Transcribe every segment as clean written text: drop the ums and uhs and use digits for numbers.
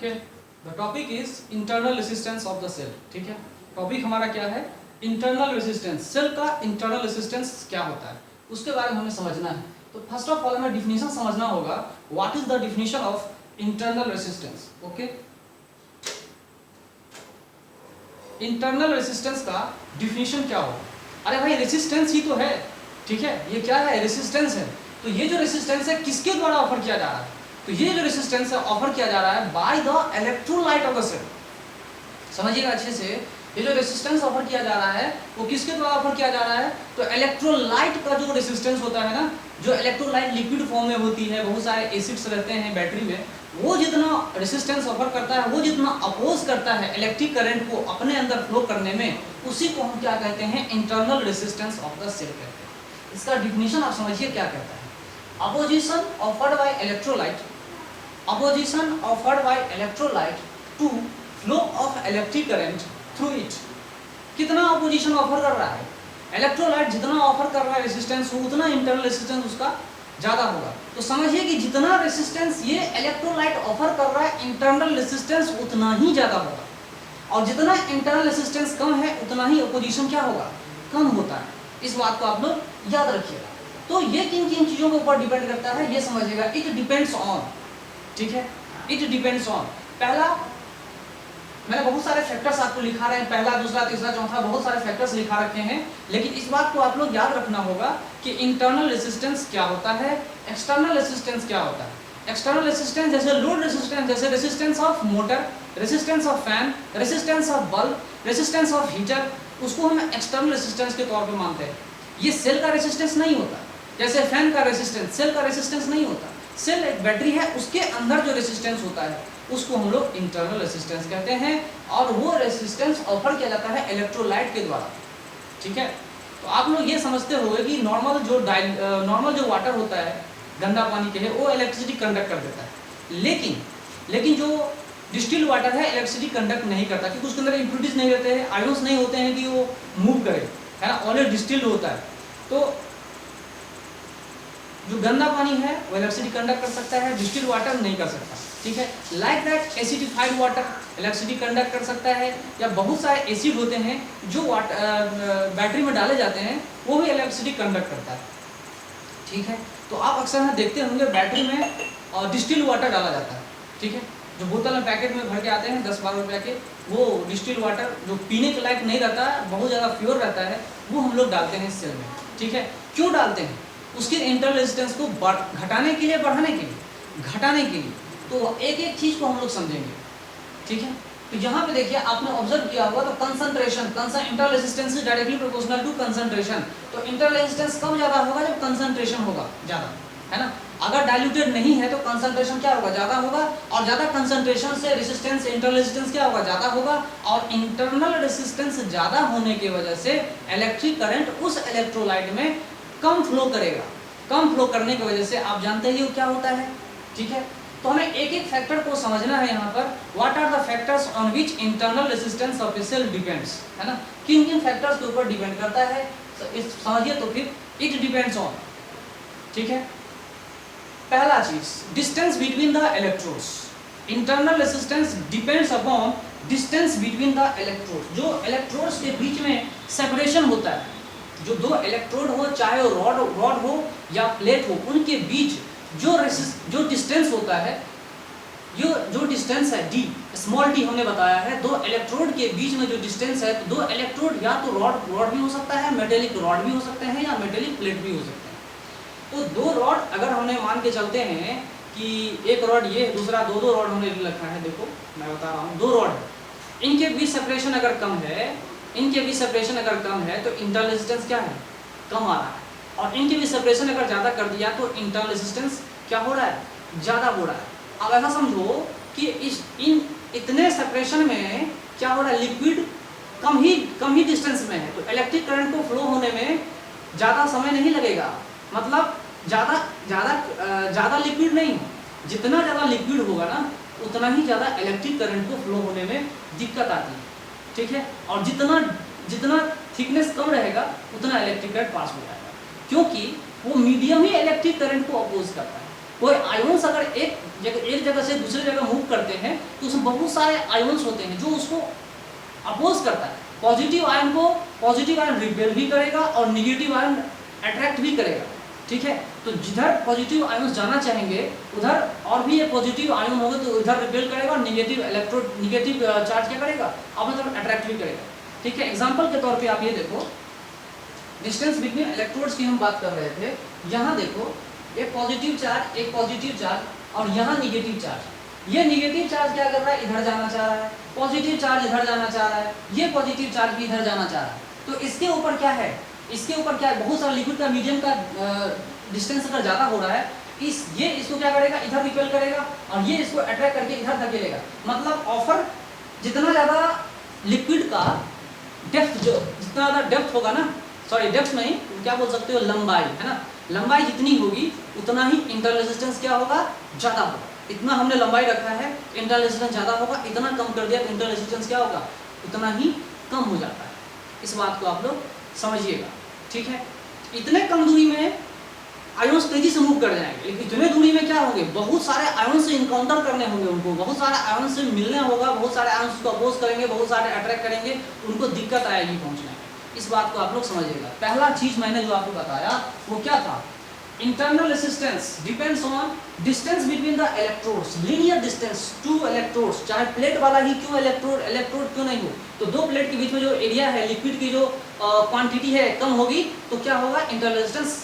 Okay, the topic is internal resistance of the cell. ठीक है, topic हमारा क्या है? Internal resistance. सेल का इंटरनल रेसिस्टेंस क्या होता है उसके बारे में हमें समझना है। तो फर्स्ट ऑफ ऑल हमें डिफिनीशन समझना होगा, what is the definition of internal resistance. Okay, internal resistance का डिफिनीशन क्या होगा? अरे भाई रेसिस्टेंस ही तो है। ठीक है, ये क्या है? रेसिस्टेंस है। तो ये जो रेसिस्टेंस है किसके द्वारा ऑफर किया जा रहा है? तो ये जो रेसिस्टेंस है ऑफर किया जा रहा है by the electrolyte of the cell. समझिएगा अच्छे से, ये जो रेसिस्टेंस ऑफर किया जा रहा है वो किसके द्वारा ऑफर किया जा रहा है? तो इलेक्ट्रोलाइट का जो रेसिस्टेंस होता है ना, जो इलेक्ट्रोलाइट लिक्विड फॉर्म में होती है, बहुत सारे एसिड्स रहते हैं बैटरी में, वो जितना रेसिस्टेंस ऑफर करता है, वो जितना अपोज करता है इलेक्ट्रिक करंट को अपने अंदर फ्लो करने में, उसी को हम क्या कहते हैं? Internal resistance of the cell कहते हैं। इसका डिफिनीशन आप समझिए क्या कहता है। Opposition offered by electrolyte, opposition offered by electrolyte to flow of electric current through it। कितना opposition ऑफर कर रहा है? इलेक्ट्रोलाइट जितना ऑफर कर रहा है रेसिस्टेंस, उतना इंटरनल रेसिस्टेंस उसका ज्यादा होगा। तो समझिए कि जितना रेसिस्टेंस ये इलेक्ट्रोलाइट ऑफर कर रहा है, इंटरनल रेसिस्टेंस उतना ही ज्यादा होगा, और जितना इंटरनल रेसिस्टेंस कम है उतना ही अपोजिशन क्या होगा? कम होता है। इस बात को आप लोग याद रखिएगा। तो ये किन किन चीजों के ऊपर डिपेंड करता है ये समझिएगा। इट डिपेंड्स ऑन, ठीक है, इट डिपेंड्स ऑन। पहला, मैंने बहुत सारे फैक्टर्स आपको लिखा रहे हैं, पहला, दूसरा, तीसरा, चौथा, बहुत सारे फैक्टर्स लिखा रखे हैं, लेकिन इस बात को आप लोग याद रखना होगा कि इंटरनल रेसिस्टेंस क्या होता है, एक्सटर्नल रेसिस्टेंस क्या होता है। एक्सटर्नल रेसिस्टेंस जैसे लोड रेसिस्टेंस, जैसे resistance of motor, resistance of fan, resistance of bulb, resistance of heater, उसको हम एक्सटर्नल रेसिस्टेंस के तौर पे मानते हैं। ये सेल का रेसिस्टेंस नहीं होता। जैसे फैन का रेसिस्टेंस सेल का रेसिस्टेंस नहीं होता। सेल एक बैटरी है, उसके अंदर जो रेसिस्टेंस होता है उसको हम लोग इंटरनल रेसिस्टेंस कहते हैं, और वो रेसिस्टेंस ऑफर किया जाता है इलेक्ट्रोलाइट के द्वारा। ठीक है, तो आप लोग ये समझते होंगे कि नॉर्मल जो वाटर होता है, गंदा पानी के लिए, वो इलेक्ट्रिसिटी कंडक्ट कर देता है, लेकिन जो डिस्टिल्ड वाटर है इलेक्ट्रिसिटी कंडक्ट नहीं करता, क्योंकि उसके अंदर इम्प्यूरिटीज नहीं रहते हैं, आयंस नहीं होते हैं कि वो मूव करे, है ना, ऑलरेडी डिस्टिल्ड होता है। तो जो गंदा पानी है वो इलेक्ट्रिसिटी कंडक्ट कर सकता है, डिस्टिल्ड वाटर नहीं कर सकता। ठीक है, like that acidified water electricity conduct कर सकता है, या बहुत सारे एसिड होते हैं जो बैटरी में डाले जाते हैं, वो भी इलेक्ट्रिसिटी कंडक्ट करता है। ठीक है, तो आप अक्सर देखते होंगे बैटरी में डिस्टिल्ड वाटर डाला जाता है। ठीक है, जो बोतल में पैकेट में भर के आते हैं 10-12 रुपये के, वो डिस्टिल्ड वाटर जो पीने के लायक नहीं रहता, बहुत ज़्यादा प्योर रहता है, वो हम लोग डालते हैं इस सेल में। ठीक है, क्यों डालते हैं? उसके इंटरनल रेजिस्टेंस को घटाने के लिए, बढ़ाने के लिए, घटाने के लिए। तो एक एक चीज को हम लोग समझेंगे। ठीक है, तो यहाँ पे देखिए, आपने ऑब्जर्व किया होगा, तो concentration, internal resistance is directly proportional to concentration. तो इंटरनल रेजिस्टेंस कब ज्यादा होगा? जब कंसंट्रेशन होगा ज्यादा, है ना। अगर डाइल्यूटेड नहीं है तो कंसंट्रेशन क्या होगा? ज्यादा होगा, और ज्यादा कंसंट्रेशन से रेजिस्टेंस, इंटरनल रेजिस्टेंस क्या होगा? ज्यादा होगा, और इंटरनल रेजिस्टेंस ज्यादा होने की वजह से इलेक्ट्रिक करंट उस इलेक्ट्रोलाइट में कम फ्लो करेगा। कम फ्लो करने की वजह से आप जानते ही क्या होता है। ठीक है, तो हमें एक एक फैक्टर को समझना है यहाँ पर। What are the factors on which internal resistance of a cell depends, है ना, किन किन फैक्टर्स के ऊपर डिपेंड करता है समझिए। तो फिर इट डिपेंड्स ऑन, ठीक है, पहला चीज distance between the electrodes. Internal resistance depends upon distance between the electrodes. जो इलेक्ट्रोड्स के बीच में सेपरेशन होता है, जो दो इलेक्ट्रोड हो, चाहे वो रॉड हो या प्लेट हो, उनके बीच जो डिस्टेंस होता है, जो डिस्टेंस है d, स्मॉल d हमने बताया है, दो इलेक्ट्रोड के बीच में जो डिस्टेंस है, तो दो इलेक्ट्रोड या तो रॉड भी हो सकता है, मेटेलिक रॉड भी हो सकते हैं, या मेटेलिक प्लेट भी हो सकते हैं। तो दो रॉड अगर हमने मान के चलते हैं कि एक रॉड ये, दूसरा दो रॉड हमने रखा है, देखो मैं बता रहा हूँ, दो रॉड, इनके बीच सेपरेशन अगर कम है, इनके बीच सेपरेशन अगर कम है तो इंटरनल रेजिस्टेंस क्या है? कम आ रहा है। और इनके बीच सेपरेशन अगर ज़्यादा कर दिया तो इंटरनल रेजिस्टेंस क्या हो रहा है? ज़्यादा हो रहा है। अब ऐसा समझो कि इन इतने सेपरेशन में क्या हो रहा है? लिक्विड कम ही डिस्टेंस में है, तो इलेक्ट्रिक करंट को फ्लो होने में ज़्यादा समय नहीं लगेगा। मतलब ज़्यादा लिक्विड नहीं, जितना ज़्यादा लिक्विड होगा ना, उतना ही ज़्यादा इलेक्ट्रिक करंट को फ्लो होने में दिक्कत आती है। ठीक है, और जितना थिकनेस कम रहेगा उतना इलेक्ट्रिक करंट पास हो जाएगा, क्योंकि वो मीडियम ही इलेक्ट्रिक करंट को अपोज करता है। कोई आयोन्स अगर एक जगह से दूसरी जगह मूव करते हैं तो उसमें बहुत सारे आयोन्स होते हैं जो उसको अपोज करता है। पॉजिटिव आयन को पॉजिटिव आयन रिपेल भी करेगा और निगेटिव आयन अट्रैक्ट भी करेगा, ठीक है। तो जिधर पॉजिटिव आयन जाना चाहेंगे उधर और भी ये पॉजिटिव आयन होगा तो इधर रिपेल करेगा और निगेटिव चार्ज क्या करेगा, अपने तरफ अट्रैक्ट भी करेगा, ठीक है। एग्जाम्पल के तौर पे आप ये देखो, डिस्टेंस बिटवीन इलेक्ट्रोड्स की हम बात कर रहे थे। यहाँ देखो एक पॉजिटिव चार्ज और यहाँ निगेटिव चार्ज। ये निगेटिव चार्ज क्या कर रहा है, इधर जाना चाह रहा है, पॉजिटिव चार्ज इधर जाना चाह रहा है, ये पॉजिटिव चार्ज भी इधर जाना चाह रहा है। तो इसके ऊपर क्या है, इसके ऊपर क्या है, बहुत सारा लिक्विड का मीडियम का डिस्टेंस अगर ज़्यादा हो रहा है, ये इसको क्या करेगा, इधर रिपेल करेगा और ये इसको अट्रैक्ट करके इधर धकेलेगा। मतलब ऑफर जितना ज़्यादा लिक्विड का डेप्थ, जो जितना ज़्यादा डेप्थ होगा ना, सॉरी डेप्थ नहीं, क्या बोल सकते हो, लंबाई, है ना। लंबाई जितनी होगी उतना ही इंटरनल रेजिस्टेंस क्या होगा, ज़्यादा होगा। इतना हमने लंबाई रखा है, इंटरनल रेजिस्टेंस ज़्यादा होगा, इतना कम कर दिया तो इंटरनल रेजिस्टेंस क्या होगा, उतना ही कम हो जाता है। इस बात को आप लोग समझिएगा, ठीक है। इतने कम दूरी में आयोन्स तेजी से मूव कर जाएंगे, लेकिन इतने दूरी में क्या होंगे, बहुत सारे आयोन से इनकाउंटर करने होंगे उनको, बहुत सारे आयोन से मिलने होगा, बहुत सारे आयोन्स को अपोज करेंगे, बहुत सारे अट्रैक्ट करेंगे, उनको दिक्कत आएगी पहुंचने में। इस बात को आप लोग समझिएगा। पहला चीज मैंने जो आपको बताया वो क्या था, internal resistance depends on distance between the electrodes, linear distance two electrodes, चाहे प्लेट वाला ही क्यों इलेक्ट्रोड क्यों नहीं हो, तो दो प्लेट के बीच में जो एरिया है, लिक्विड की जो क्वांटिटी है कम होगी तो क्या होगा, इंटरनल रेजिस्टेंस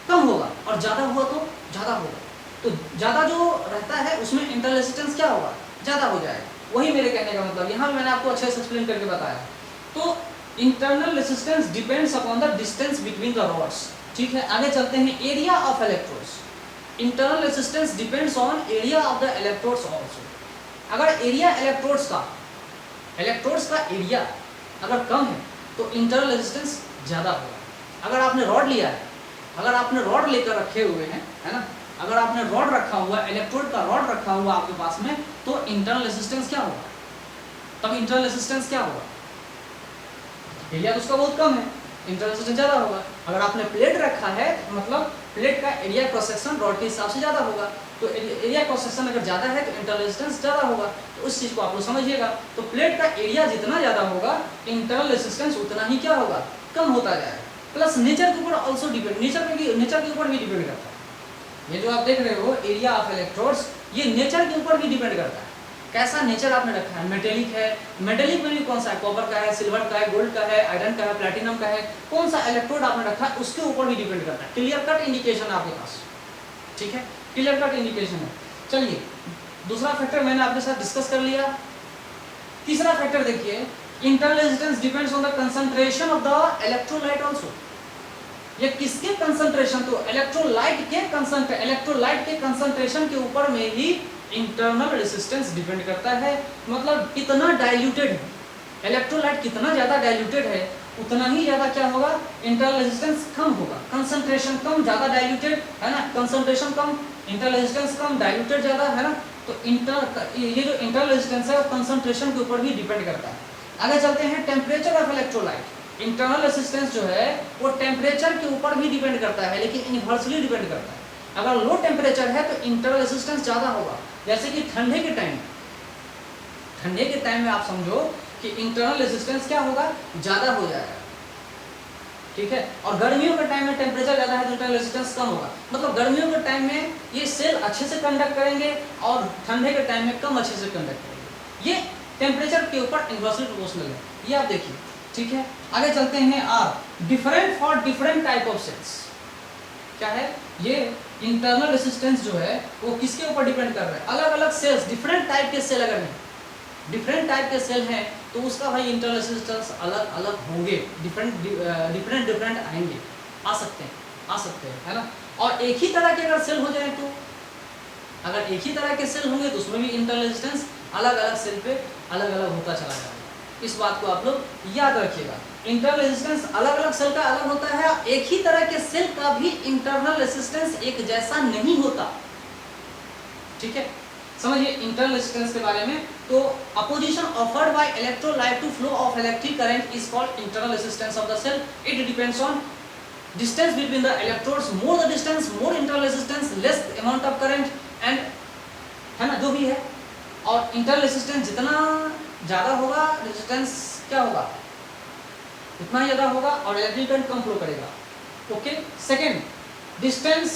कम होगा, और ज़्यादा हुआ तो ज़्यादा होगा। तो ज़्यादा जो रहता है उसमें इंटरनल रेजिस्टेंस क्या होगा, ज़्यादा हो जाएगा। वही मेरे कहने का मतलब, यहाँ मैंने आपको अच्छे से एक्सप्लेन करके बताया। तो internal resistance depends upon the distance between the rods, ठीक है। आगे चलते हैं, area of electrodes, internal resistance depends on area of the electrodes also. अगर एरिया इलेक्ट्रोड्स का एरिया अगर कम है तो इंटरनल रेजिस्टेंस ज़्यादा होगा। अगर आपने रॉड लिया है, अगर आपने रॉड लेकर रखे हुए हैं, है ना, अगर आपने रॉड रखा हुआ, इलेक्ट्रोड का रॉड रखा हुआ आपके पास में, तो इंटरनल रेजिस्टेंस क्या होगा, तब इंटरनल रेजिस्टेंस क्या होगा, एरिया तो उसका बहुत कम है, इंटरनल रेजिस्टेंस ज़्यादा होगा। अगर आपने प्लेट रखा है मतलब प्लेट का एरिया क्रॉस सेक्शन रॉड के हिसाब से ज़्यादा होगा, तो एरिया क्रॉस सेक्शन अगर ज़्यादा है तो इंटरनल रेजिस्टेंस ज़्यादा होगा। तो उस चीज़ को आप लोग समझिएगा। तो प्लेट का एरिया जितना ज़्यादा होगा इंटरनल रेजिस्टेंस उतना ही क्या होगा, कम होता जाएगा। प्लस नेचर के ऊपर ऑल्सो डिपेंड, नेचर के ऊपर भी डिपेंड करता है। ये जो आप देख रहे हो एरिया ऑफ इलेक्ट्रोड्स, ये नेचर के ऊपर भी डिपेंड करता है। कैसा नेचर आपने रखा है, मेटेलिक है, मेटेलिक में भी कौन सा है, कॉपर का है, सिल्वर का है, गोल्ड का है, आयरन का है, प्लैटिनम का है, कौन सा इलेक्ट्रोड आपने रखा है उसके ऊपर भी डिपेंड करता है। क्लियर कट इंडिकेशन आपके पास, ठीक है, क्लियर कट इंडिकेशन है। चलिए दूसरा फैक्टर मैंने आपके साथ डिस्कस कर लिया। तीसरा फैक्टर देखिए, internal resistance depends on the concentration of the electrolyte also. ये किसके कंसंट्रेशन, तो इलेक्ट्रोलाइट के कंसंट्रेशन के ऊपर में ही इंटरनल रेजिस्टेंस डिपेंड करता है। मतलब कितना डाइल्यूटेड है इलेक्ट्रोलाइट, कितना ज़्यादा डाइल्यूटेड है उतना ही ज़्यादा क्या होगा, इंटरनल रेजिस्टेंस कम होगा। कंसंट्रेशन कम, ज़्यादा डाइल्यूटेड, है ना, कंसंट्रेशन कम, इंटरनल रेजिस्टेंस कम, डाइल्यूटेड ज़्यादा, है ना। तो ये जो इंटरनल रेजिस्टेंस है वो कंसंट्रेशन के ऊपर भी डिपेंड करता है। आगे चलते हैं, temperature of electrolyte. Internal resistance जो है वो टेम्परेचर के ऊपर भी डिपेंड करता है, लेकिन इनवर्सली डिपेंड करता है। अगर लो टेम्परेचर है तो इंटरनल रेजिस्टेंस ज़्यादा होगा। जैसे कि ठंडे के टाइम में आप समझो कि इंटरनल रेजिस्टेंस क्या होगा, ज़्यादा हो जाएगा, ठीक है। और गर्मियों के टाइम में टेम्परेचर ज़्यादा है तो इंटरनल रेजिस्टेंस कम होगा। मतलब गर्मियों के टाइम में ये सेल अच्छे से कंडक्ट करेंगे और ठंडे के टाइम में कम अच्छे से कंडक्ट करेंगे। ये टेम्परेचर के ऊपर इनवर्सली प्रोपोर्शनल है, ये आप देखिए, ठीक है। आगे चलते हैं, are different for different type of cells. क्या है ये इंटरनल रेजिस्टेंस जो है वो किसके ऊपर डिपेंड कर रहा है, अलग अलग सेल्स, डिफरेंट टाइप के सेल अगर हैं, डिफरेंट टाइप के सेल हैं तो उसका भाई इंटरनल रेजिस्टेंस अलग अलग होंगे, डिफरेंट आएंगे, आ सकते हैं, है ना। और एक ही तरह के अगर सेल हो जाए तो, अगर एक ही तरह के सेल होंगे तो उसमें भी इंटरनल रेजिस्टेंस अलग अलग सेल पे अलग अलग होता चला जाएगा। इस बात को आप लोग याद रखिएगा। इंटरनल रेजिस्टेंस अलग अलग सेल का अलग होता है, एक ही तरह के सेल का भी इंटरनल रेजिस्टेंस एक जैसा नहीं होता, ठीक है। समझिए इंटरनल रेजिस्टेंस के बारे में। तो opposition offered by electrolyte to flow of electric current is called internal resistance of the cell. It depends on distance between the electrodes, more the distance more internal resistance, less amount of current and, है ना, जो भी है। और internal resistance जितना ज़्यादा होगा, resistance क्या होगा, इतना ही ज़्यादा होगा और इलेक्ट्रिक करंट कम फ्लो करेगा। ओके। सेकेंड, डिस्टेंस,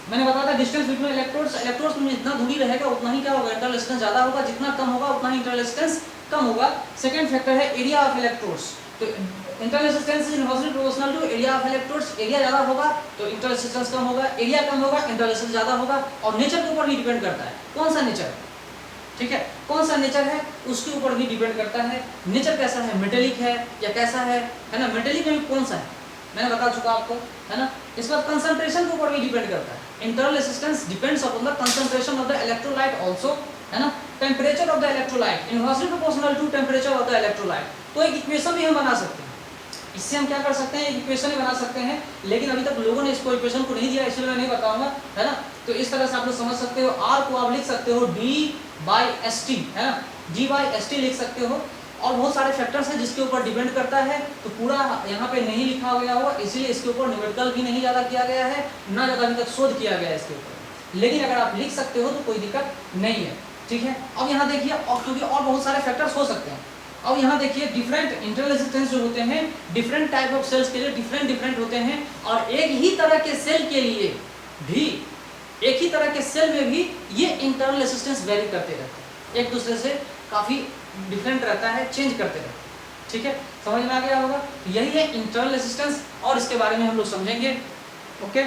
मैंने बताया था डिस्टेंस बिटवीन इलेक्ट्रोड्स में जितना दूरी रहेगा उतना ही क्या होगा, इंटरनल रेजिस्टेंस ज़्यादा होगा, जितना कम होगा उतना ही इंटरनल रेजिस्टेंस कम होगा। सेकेंड फैक्टर है एरिया ऑफ इलेक्ट्रोड्स, तो internal resistance is inversely proportional to area of electrodes, area ज़्यादा होगा तो इंटरनल रेजिस्टेंस कम होगा, एरिया कम होगा इंटरनल रेजिस्टेंस ज़्यादा होगा। और नेचर के ऊपर भी डिपेंड करता है, कौन सा नेचर, ठीक है, कौन सा नेचर है उसके ऊपर भी डिपेंड करता है। नेचर कैसा है, मेटेलिक है या कैसा है ना, मेटेलिक में कौन सा है मैंने बता चुका आपको, है ना। इस बार कंसंट्रेशन के ऊपर भी डिपेंड करता है। Internal resistance depends upon the concentration of the electrolyte also, है ना। Temperature of the electrolyte inversely proportional to temperature of the electrolyte. तो एक इक्वेशन भी हम बना सकते हैं, इससे हम क्या कर सकते हैं, एक इक्वेशन भी बना सकते हैं, लेकिन अभी तक लोगों ने इसको इक्वेशन को नहीं दिया इसलिए मैं नहीं बताऊंगा, है ना। तो इस तरह से आप लोग समझ सकते हो, R को आप लिख सकते हो D/ST, है ना, D/ST लिख सकते हो। और बहुत सारे फैक्टर्स हैं जिसके ऊपर डिपेंड करता है, तो पूरा यहाँ पे नहीं लिखा गया होगा, इसलिए इसके ऊपर न्यूमेरिकल भी नहीं ज़्यादा किया गया है, ना ज़्यादा अभी तक शोध किया गया है इसके ऊपर, लेकिन अगर आप लिख सकते हो तो कोई दिक्कत नहीं है, ठीक है। अब यहाँ देखिए, और क्योंकि और बहुत सारे फैक्टर्स हो सकते हैं। अब यहाँ देखिए, डिफरेंट इंटरनल रेजिस्टेंस जो होते हैं डिफरेंट टाइप ऑफ सेल्स के लिए डिफरेंट होते हैं, और एक ही तरह के सेल के लिए भी, एक ही तरह के सेल में भी ये इंटरनल रेजिस्टेंस वेरी करते रहते हैं, एक दूसरे से काफ़ी डिफरेंट रहता है, चेंज करते रहते हैं, ठीक है। समझ में आ गया होगा, यही है इंटरनल रेजिस्टेंस और इसके बारे में हम लोग समझेंगे। ओके।